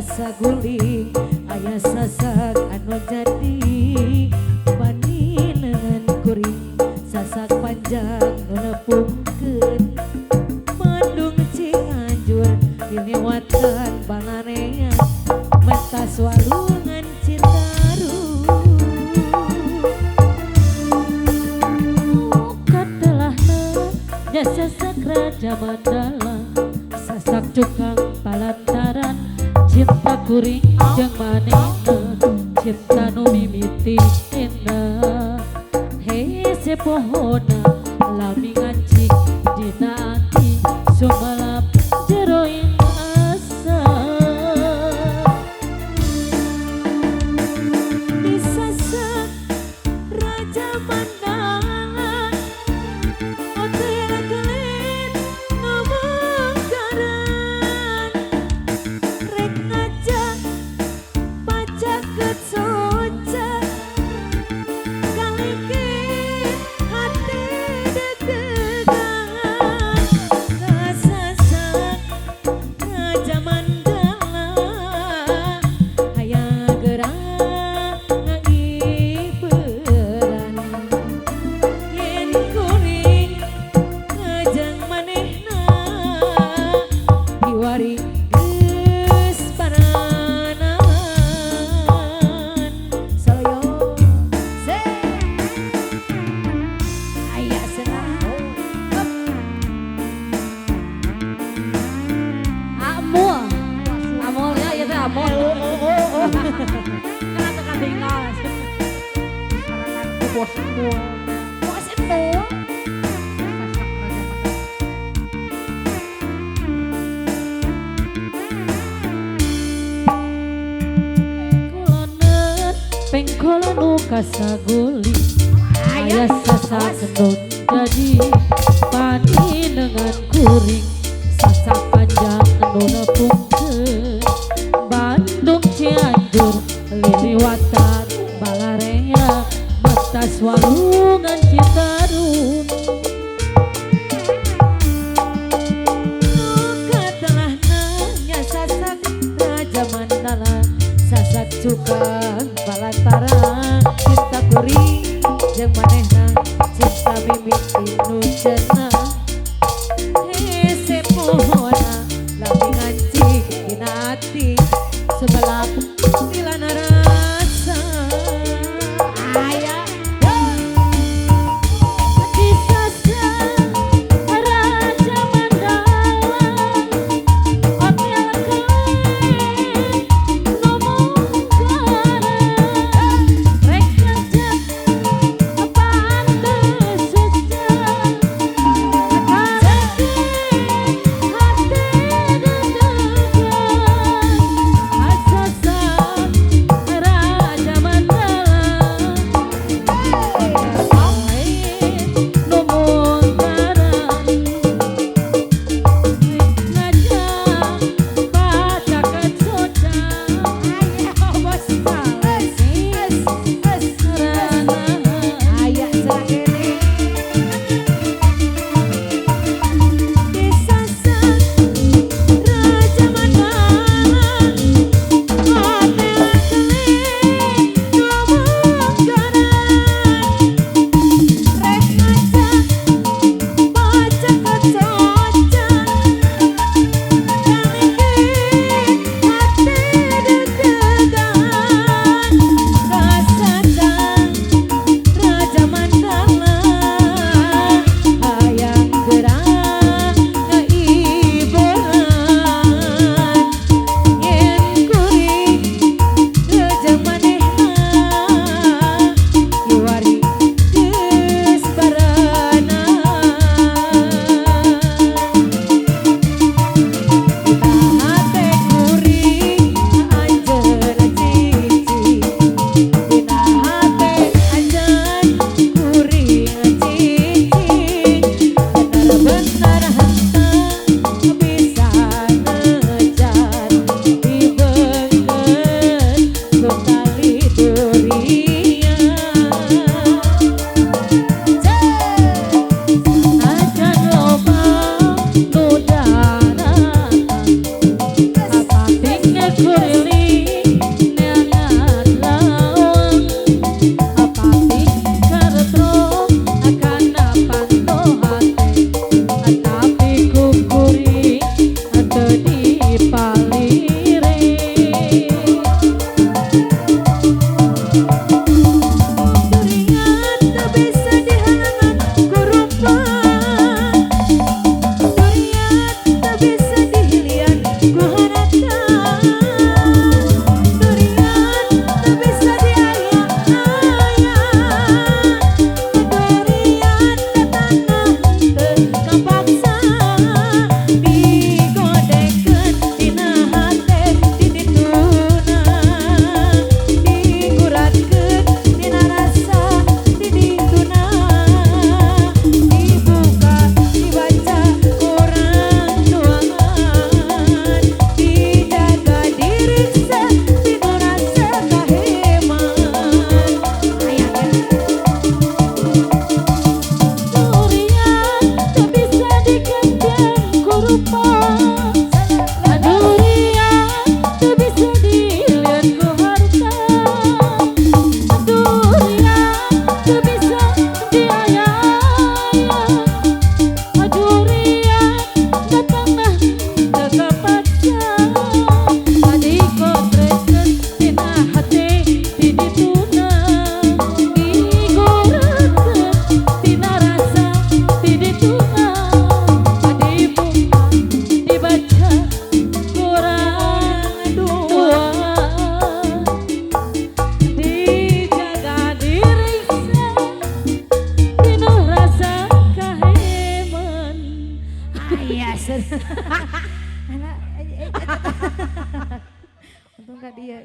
saguling aya sasak anu jadi bandingan kuring sasak panjang nu nepungkeun Bandung Cianjur dilewatkan Bangarean mentas walungan Citarum katelahna nya sasak Raja Mandala sasak cukang palantaran cinta kuring jeung manehna cinta nu mimiti indah hese pohona lami ngancik dina ati sumalap jeroin asa disasak Raja Mandala hotel kelit ngomongkaran rek ngajak pajak ketsoca kalikin hati deg-degan kasasak Raja Mandala hayang gerak ngagiberan yen kuring ngajeng manehna diwari geus paranan saloyo se aya cenah amul amulnya ieu teh amul kana teu katinggal sarangan ku bos emul bos emul kulonet pengkola nu kasaguli aya sasak gendut jadi pandingan kuring sasak panjang anu nepungkeun Bandung Cianjur liliwatan Balarea mentas walungan Citarum katelahna nya sasak Raja Mandala sasak cukang palantaran cinta kuring jeung manehna cinta mimiti nu cenah hese pohona lami ngancik dina ati sebelah pilana rasa aya disasak Raja Mandala hotel kelit ngomongkaran rek ngajak pantes sejak kalikin hati deg-degan kasasak Untung gak dia.